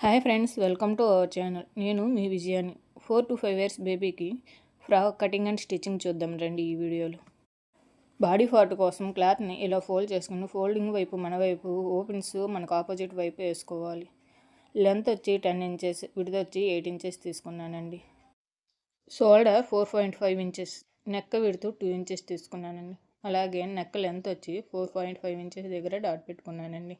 Hi friends, welcome to our channel. నేను మీ విజయాని. 4 to 5 years బేబీకి frock cutting and stitching చూద్దాం రండి ఈ వీడియోలో. బాడీ పార్ట్ కోసం క్లాత్ని ఇలా ఫోల్డ్ చేసుకుని ఫోల్డింగ్ వైపు మన వైపు, ఓపెన్స్ మనకు ఆపోజిట్ వైపు వేసుకోవాలి. లెంత్ వచ్చి 10 ఇంచెస్, విడ్త్ వచ్చి 8 ఇంచెస్ తీసుకున్నానండి. Shoulder 4.5 inches, neck width 2 inches తీసుకున్నానండి. అలాగే నెక్ లెంత్ వచ్చి 4.5 ఇంచెస్ దగ్గర డాట్ పెట్టుకున్నానండి.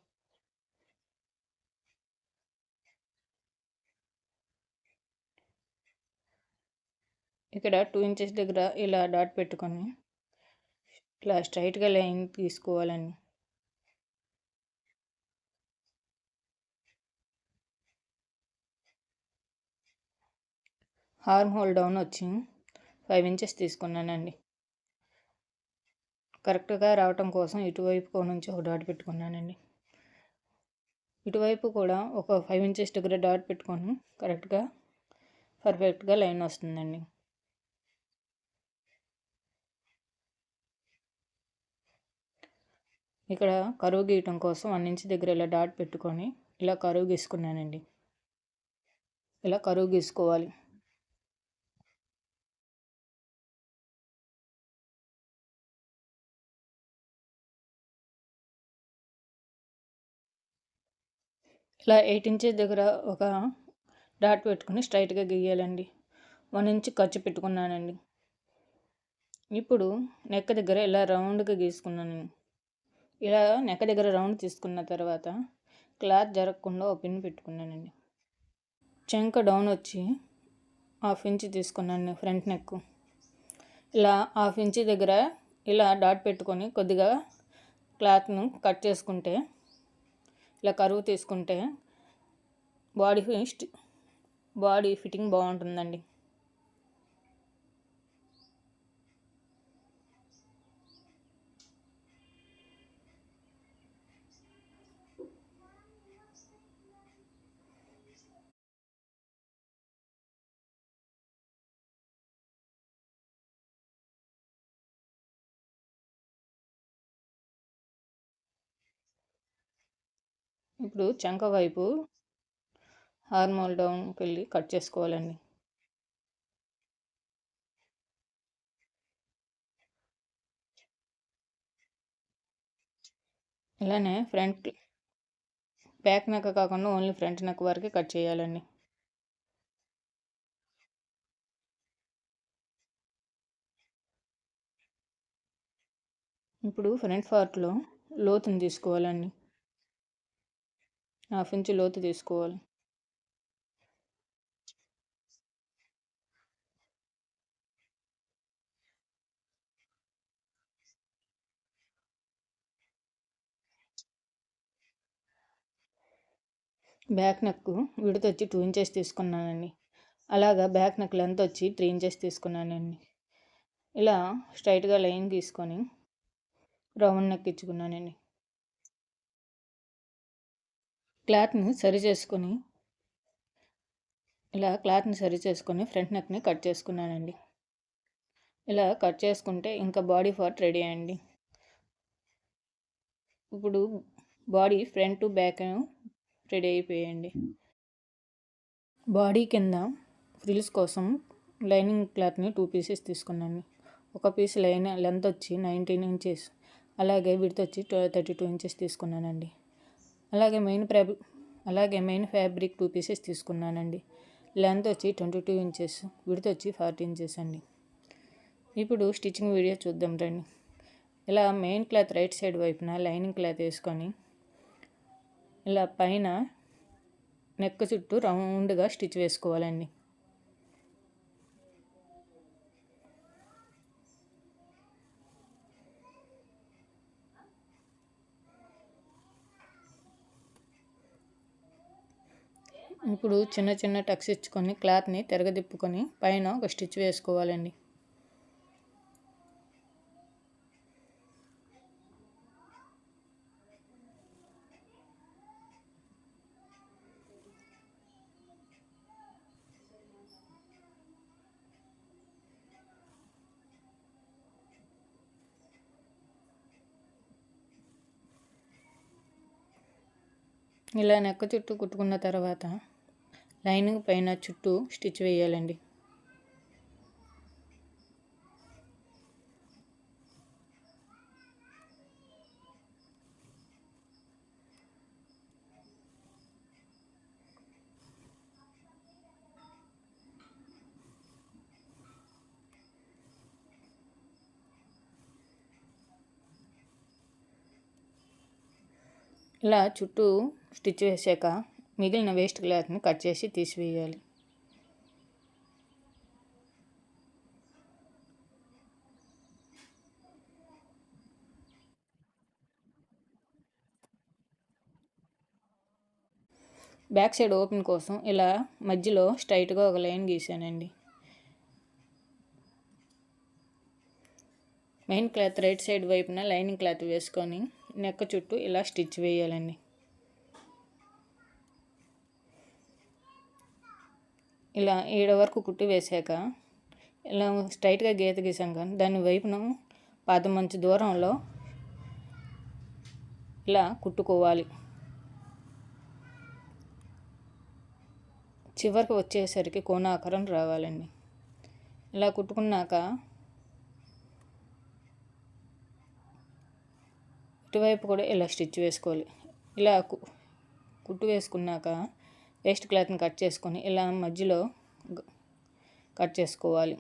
ఇక్కడ 2 ఇంచెస్ దగ్గర ఇలా డాట్ పెట్టుకొని ఇలా స్ట్రైట్గా లైన్ తీసుకోవాలండి. ఆర్మ్ హోల్ డౌన్ వచ్చి 5 ఇంచెస్ తీసుకున్నానండి. కరెక్ట్గా రావటం కోసం ఇటువైపు నుంచి ఒక డాట్ పెట్టుకున్నానండి. ఇటువైపు కూడా ఒక 5 ఇంచెస్ దగ్గర డాట్ పెట్టుకొని కరెక్ట్గా పర్ఫెక్ట్గా లైన్ వస్తుందండి. ఇక్కడ కరువు గీయటం కోసం 1 ఇంచ్ దగ్గర ఇలా డాట్ పెట్టుకొని ఇలా కరువు గీసుకున్నానండి. ఇలా కరువు గీసుకోవాలి. ఇలా 8 ఇంచెస్ దగ్గర ఒక డాట్ పెట్టుకుని స్ట్రైట్గా గీయాలండి. 1 ఇంచ్ ఖర్చు పెట్టుకున్నానండి. ఇప్పుడు నెక్ దగ్గర ఇలా రౌండ్గా గీసుకున్నాను. ఇలా నెక్ దగ్గర రౌండ్ తీసుకున్న తర్వాత క్లాత్ జరగకుండా ఒక పిన్ పెట్టుకున్నానండి. చంక డౌన్ వచ్చి 1/2 ఇంచ్ తీసుకున్నాను ఫ్రంట్ నెక్. ఇలా 1/2 ఇంచ్ దగ్గర ఇలా డాట్ పెట్టుకొని కొద్దిగా క్లాత్ను కట్ చేసుకుంటే, ఇలా కరువు తీసుకుంటే బాడీ ఫిట్టింగ్ బాగుంటుందండి. ఇప్పుడు చంక వైపు ఆర్మ్ హోల్ డౌన్కి వెళ్ళి కట్ చేసుకోవాలండి. ఇలానే బ్యాక్ నెక్ కాకుండా ఓన్లీ ఫ్రంట్ నెక్ వరకే కట్ చేయాలండి. ఇప్పుడు ఫ్రంట్ పార్ట్లో లోతుని తీసుకోవాలండి. 1/2 ఇంచ్ లోతు తీసుకోవాలి. బ్యాక్ నెక్ విడత వచ్చి 2 ఇంచెస్ తీసుకున్నానండి. అలాగా బ్యాక్ నెక్ లెంత్ వచ్చి 3 ఇంచెస్ తీసుకున్నానండి. ఇలా స్ట్రైట్గా లైన్ తీసుకొని రౌండ్ నెక్ ఇచ్చుకున్నానండి. క్లాత్ని సరి చేసుకొని ఫ్రంట్ నెక్ని కట్ చేసుకున్నానండి. ఇలా కట్ చేసుకుంటే ఇంకా బాడీ పార్ట్ రెడీ అండి. ఇప్పుడు body front to back ready అయిపోయాయండి. బాడీ కింద ఫ్రిల్స్ కోసం లైనింగ్ క్లాత్ని 2 పీసెస్ తీసుకున్నాను. ఒక పీస్ లెంత్ వచ్చి 19 ఇంచెస్, అలాగే విడ్త్ వచ్చి 32 ఇంచెస్ తీసుకున్నానండి. అలాగే మెయిన్ ఫ్యాబ్రిక్ 2 పీసెస్ తీసుకున్నానండి. లెంత్ వచ్చి 22 ఇంచెస్, విడ్త్ వచ్చి 40 ఇంచెస్ అండి. ఇప్పుడు స్టిచ్చింగ్ వీడియో చూద్దాం రండి. ఇలా మెయిన్ క్లాత్ రైట్ సైడ్ వైపున లైనింగ్ క్లాత్ వేసుకొని ఇలా పైన నెక్ చుట్టూ రౌండ్గా స్టిచ్ వేసుకోవాలండి. ఇప్పుడు చిన్న చిన్న టక్స్ ఇచ్చుకొని క్లాత్ని తిరగదిప్పుకొని పైన ఒక స్టిచ్ వేసుకోవాలండి. ఇలా నెక్క చుట్టూ కుట్టుకున్న తర్వాత లైనింగ్ పైన చుట్టూ స్టిచ్ వేయాలండి. ఇలా చుట్టూ స్టిచ్ వేసాక మిగిలిన వేస్ట్ క్లాత్ని కట్ చేసి తీసివేయాలి. బ్యాక్ సైడ్ ఓపెన్ కోసం ఇలా మధ్యలో స్ట్రైట్గా ఒక లైన్ గీసానండి. మెయిన్ క్లాత్ రైట్ సైడ్ వైపున లైనింగ్ క్లాత్ వేసుకొని నెక్క చుట్టూ ఇలా స్టిచ్ వేయాలండి. ఇలా 7 వరకు కుట్టి వేసాక ఇలా స్ట్రైట్గా గీత గీసాం కానీ దాని వైపున పాదమంచు దూరంలో ఇలా కుట్టుకోవాలి. చివరికి వచ్చేసరికి కోణాకారం రావాలండి. ఇలా కుట్టుకున్నాక ఇటువైపు కూడా ఇలా స్టిచ్ వేసుకోవాలి. ఇలా కుట్టు వేసుకున్నాక వేస్ట్ క్లాత్ని కట్ చేసుకొని ఇలా మధ్యలో కట్ చేసుకోవాలి.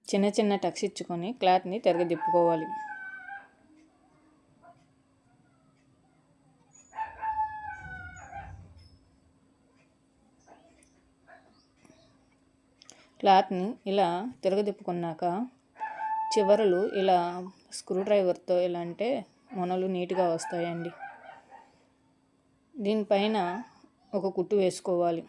చిన్న చిన్న టక్స్ ఇచ్చుకొని క్లాత్ని తిరగదిప్పుకోవాలి. క్లాత్ని ఇలా తిరగదిప్పుకున్నాక చివరలు ఇలా స్క్రూ డ్రైవర్తో ఇలా అంటే మొనలు నీట్గా వస్తాయండి. దీనిపైన ఒక కుట్టు వేసుకోవాలి.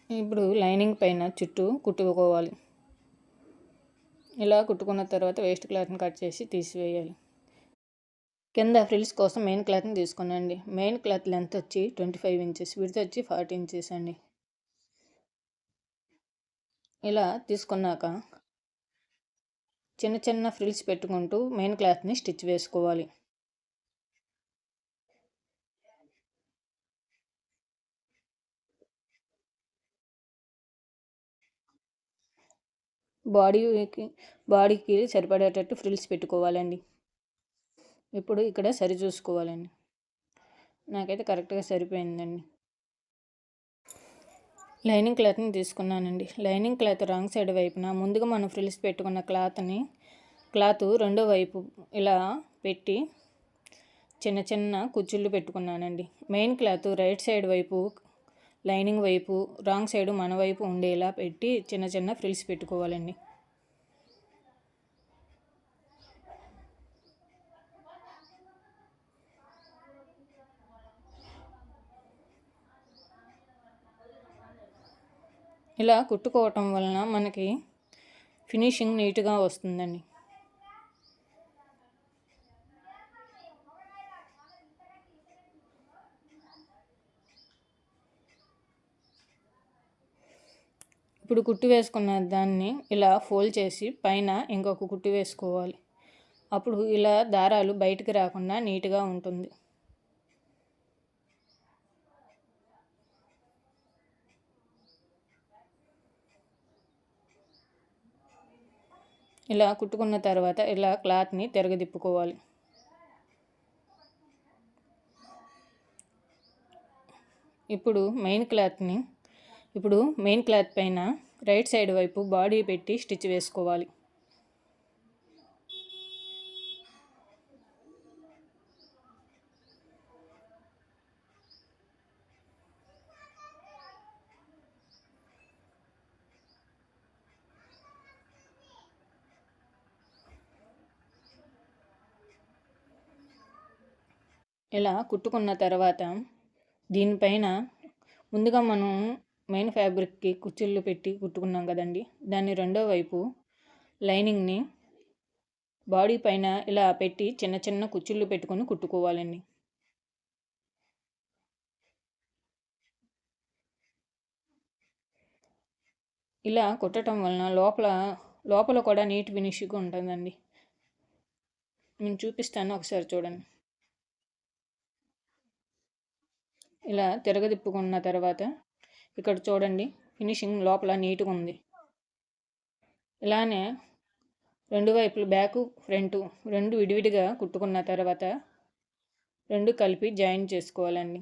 ఇప్పుడు లైనింగ్ పైన చుట్టూ కుట్టుకోవాలి. ఇలా కుట్టుకున్న తర్వాత వేస్ట్ క్లాత్ని కట్ చేసి తీసివేయాలి. కింద ఫ్రిల్స్ కోసం మెయిన్ క్లాత్ని తీసుకున్నాండి. మెయిన్ క్లాత్ లెంత్ వచ్చి 25 ఇంచెస్, విడ్త్ వచ్చి 40 ఇంచెస్ అండి. ఇలా తీసుకున్నాక చిన్న చిన్న ఫ్రిల్స్ పెట్టుకుంటూ మెయిన్ క్లాత్ని స్టిచ్ వేసుకోవాలి. బాడీకి సరిపడేటట్టు ఫ్రిల్స్ పెట్టుకోవాలండి. ఇప్పుడు ఇక్కడ సరి చూసుకోవాలండి. నాకైతే కరెక్ట్గా సరిపోయిందండి. లైనింగ్ క్లాత్ని తీసుకున్నానండి. లైనింగ్ క్లాత్ రాంగ్ సైడ్ వైపున ముందుగా మనం ఫ్రిల్స్ పెట్టుకున్న క్లాత్ రెండో వైపు ఇలా పెట్టి చిన్న చిన్న కుచ్చుళ్ళు పెట్టుకున్నానండి. మెయిన్ క్లాత్ రైట్ సైడ్ వైపు లైనింగ్ వైపు, రాంగ్ సైడ్ మన వైపు ఉండేలా పెట్టి చిన్న చిన్న ఫ్రిల్స్ పెట్టుకోవాలండి. ఇలా కుట్టుకోవటం వలన మనకి ఫినిషింగ్ నీట్గా వస్తుందండి. ఇప్పుడు కుట్టు వేసుకున్న దాన్ని ఇలా ఫోల్డ్ చేసి పైన ఇంకొక కుట్టు వేసుకోవాలి. అప్పుడు ఇలా దారాలు బయటికి రాకుండా నీట్గా ఉంటుంది. ఇలా కుట్టుకున్న తర్వాత ఇలా క్లాత్ని తిరగదిప్పుకోవాలి. ఇప్పుడు మెయిన్ క్లాత్ని ఇప్పుడు మెయిన్ క్లాత్ పైన రైట్ సైడ్ వైపు బాడీ పెట్టి స్టిచ్ వేసుకోవాలి. ఇలా కుట్టుకున్న తర్వాత దీనిపైన ముందుగా మనం మెయిన్ ఫ్యాబ్రిక్కి కుచ్చిళ్ళు పెట్టి కుట్టుకున్నాం కదండి, దాన్ని రెండో వైపు లైనింగ్ని బాడీ పైన ఇలా పెట్టి చిన్న చిన్న కుచ్చిళ్ళు పెట్టుకొని కుట్టుకోవాలండి. ఇలా కుట్టడం వలన లోపల కూడా నీట్ ఫినిష్గా ఉంటుందండి. నేను చూపిస్తాను, ఒకసారి చూడండి. ఇలా తిరగదిప్పుకున్న తర్వాత ఇక్కడ చూడండి, ఫినిషింగ్ లోపల నీట్గా ఉంది. ఇలానే రెండు వైపులు బ్యాకు ఫ్రంట్ రెండు విడివిడిగా కుట్టుకున్న తర్వాత రెండు కలిపి జాయిన్ చేసుకోవాలండి.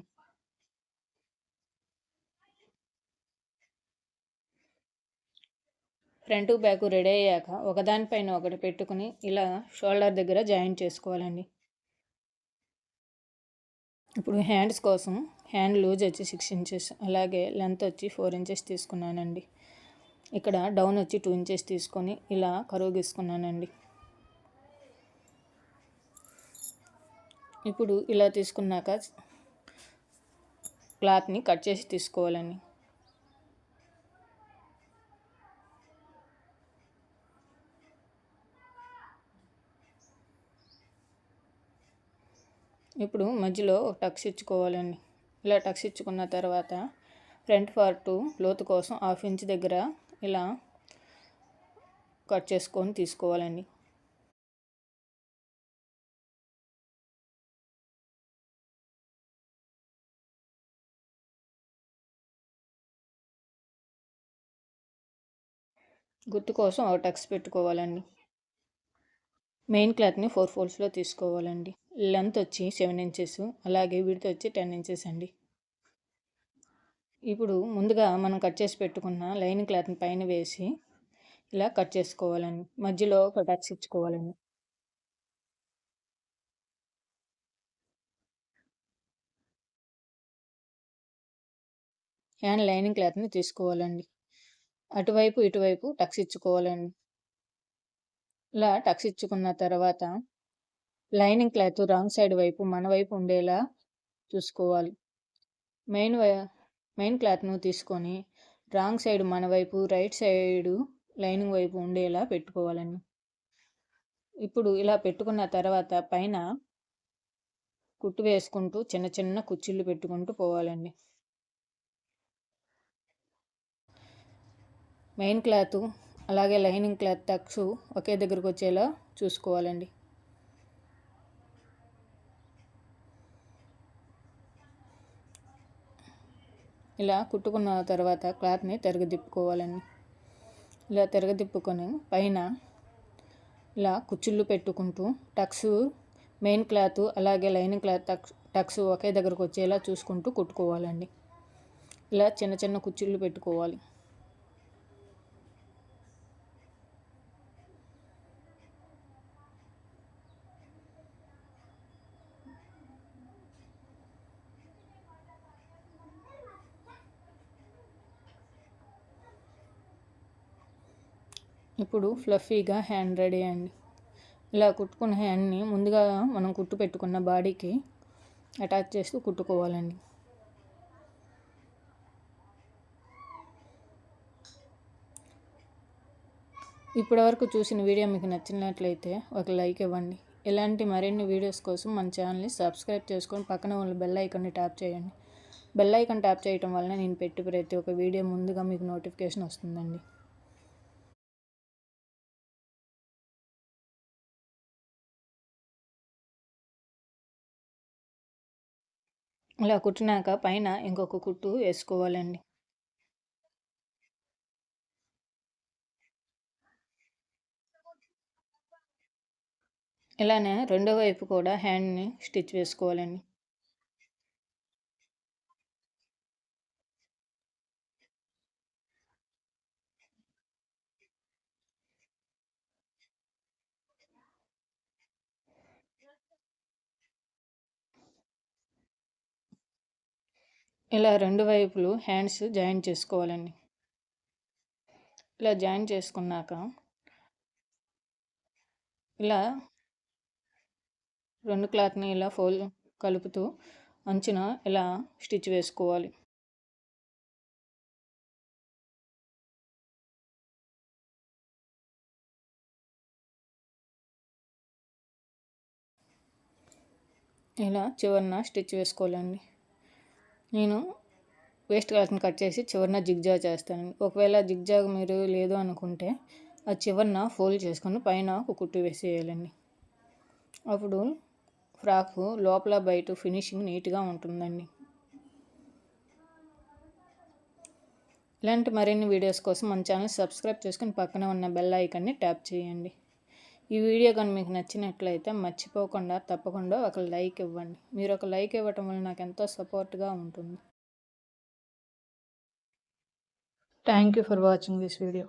ఫ్రంట్ బ్యాక్ రెడీ అయ్యాక ఒకదానిపైన ఒకటి పెట్టుకుని ఇలా షోల్డర్ దగ్గర జాయిన్ చేసుకోవాలండి. ఇప్పుడు హ్యాండ్స్ కోసం హ్యాండ్ లూజ్ వచ్చి 6 ఇంచెస్, అలాగే లెంత్ వచ్చి 4 ఇంచెస్ తీసుకున్నానండి. ఇక్కడ డౌన్ వచ్చి 2 ఇంచెస్ తీసుకొని ఇలా కరువు గీసుకున్నానండి. ఇప్పుడు ఇలా తీసుకున్నాక క్లాత్ని కట్ చేసి తీసుకోవాలండి. ఇప్పుడు మధ్యలో టక్స్ ఇచ్చుకోవాలండి. ఇలా టక్స్ ఇచ్చుకున్న తర్వాత ఫ్రంట్ పార్ట్ లోతు కోసం 1/2 ఇంచ్ దగ్గర ఇలా కట్ చేసుకొని తీసుకోవాలండి. గుర్తు కోసం ఒక టక్స్ పెట్టుకోవాలండి. మెయిన్ క్లాత్ని 4 ఫోల్డ్స్లో తీసుకోవాలండి. లెంత్ వచ్చి 7 ఇంచెస్, అలాగే విడ్త్ వచ్చి 10 ఇంచెస్ అండి. ఇప్పుడు ముందుగా మనం కట్ చేసి పెట్టుకున్న లైనింగ్ క్లాత్ని పైన వేసి ఇలా కట్ చేసుకోవాలండి. మధ్యలో ఒక టక్స్ ఇచ్చుకోవాలండి. హ్యాండ్ లైనింగ్ క్లాత్ని తీసుకోవాలండి. అటువైపు ఇటువైపు టక్స్ ఇచ్చుకోవాలండి. ఇలా టక్స్ ఇచ్చుకున్న తర్వాత లైనింగ్ క్లాత్ రాంగ్ సైడ్ వైపు మన వైపు ఉండేలా చూసుకోవాలి. మెయిన్ క్లాత్ను తీసుకొని రాంగ్ సైడ్ మన వైపు, రైట్ సైడు లైనింగ్ వైపు ఉండేలా పెట్టుకోవాలండి. ఇప్పుడు ఇలా పెట్టుకున్న తర్వాత పైన కుట్టు వేసుకుంటూ చిన్న చిన్న కుచ్చిళ్ళు పెట్టుకుంటూ పోవాలండి. మెయిన్ క్లాత్ అలాగే లైనింగ్ క్లాత్ టక్స్ ఒకే దగ్గరకు వచ్చేలా చూసుకోవాలండి. ఇలా కుట్టుకున్న తర్వాత క్లాత్ని తిరగదిప్పుకోవాలండి. ఇలా తిరగదిప్పుకొని పైన ఇలా కుచ్చిళ్ళు పెట్టుకుంటూ టక్స్ మెయిన్ క్లాత్ అలాగే లైనింగ్ క్లాత్ టక్స్ ఒకే దగ్గరకు వచ్చేలా చూసుకుంటూ కుట్టుకోవాలండి. ఇలా చిన్న చిన్న కుచ్చిళ్ళు పెట్టుకోవాలి. ఇప్పుడు ఫ్లఫీగా హ్యాండ్ రెడీ అండి. ఇలా కుట్టుకున్న హ్యాండ్ని ముందుగా మనం కుట్టు పెట్టుకున్న బాడీకి అటాచ్ చేస్తూ కుట్టుకోవాలండి. ఇప్పటివరకు చూసిన వీడియో మీకు నచ్చినట్లయితే ఒక లైక్ ఇవ్వండి. ఇలాంటి మరిన్ని వీడియోస్ కోసం మన ఛానల్ని సబ్స్క్రైబ్ చేసుకొని పక్కన ఉన్న బెల్ ఐకాన్ని ట్యాప్ చేయండి. బెల్ ఐకాన్ ట్యాప్ చేయడం వలన నేను పెట్టి ప్రతి ఒక్క వీడియో ముందుగా మీకు నోటిఫికేషన్ వస్తుందండి. ఇలా కుట్టినాక పైన ఇంకొక కుట్టు వేసుకోవాలండి. ఇలానే రెండో వైపు కూడా హ్యాండ్ని స్టిచ్ వేసుకోవాలండి. ఇలా రెండు వైపులు హ్యాండ్స్ జాయిన్ చేసుకోవాలండి. ఇలా జాయిన్ చేసుకున్నాక ఇలా రెండు క్లాత్ని ఇలా కలుపుతూ అంచున ఇలా స్టిచ్ వేసుకోవాలి. ఇలా చివరన స్టిచ్ వేసుకోవాలండి. నేను వేస్ట్ క్లాత్ని కట్ చేసి చివరన జిగ్జాగ్ చేస్తానండి. ఒకవేళ జిగ్జాగ్ మీరు లేదు అనుకుంటే ఆ చివరన ఫోల్డ్ చేసుకొని పైన ఒక కుట్టు వేసేయాలండి. అప్పుడు ఫ్రాక్ లోపల బయట ఫినిషింగ్ నీట్గా ఉంటుందండి. ఇలాంటి మరిన్ని వీడియోస్ కోసం మన ఛానల్ సబ్స్క్రైబ్ చేసుకుని పక్కన ఉన్న బెల్ ఐకాన్ని ట్యాప్ చేయండి. ఈ వీడియో కానీ మీకు నచ్చినట్లయితే మర్చిపోకుండా తప్పకుండా ఒక లైక్ ఇవ్వండి. మీరు ఒక లైక్ ఇవ్వటం వల్ల నాకు ఎంతో సపోర్ట్గా ఉంటుంది. Thank you for watching this video.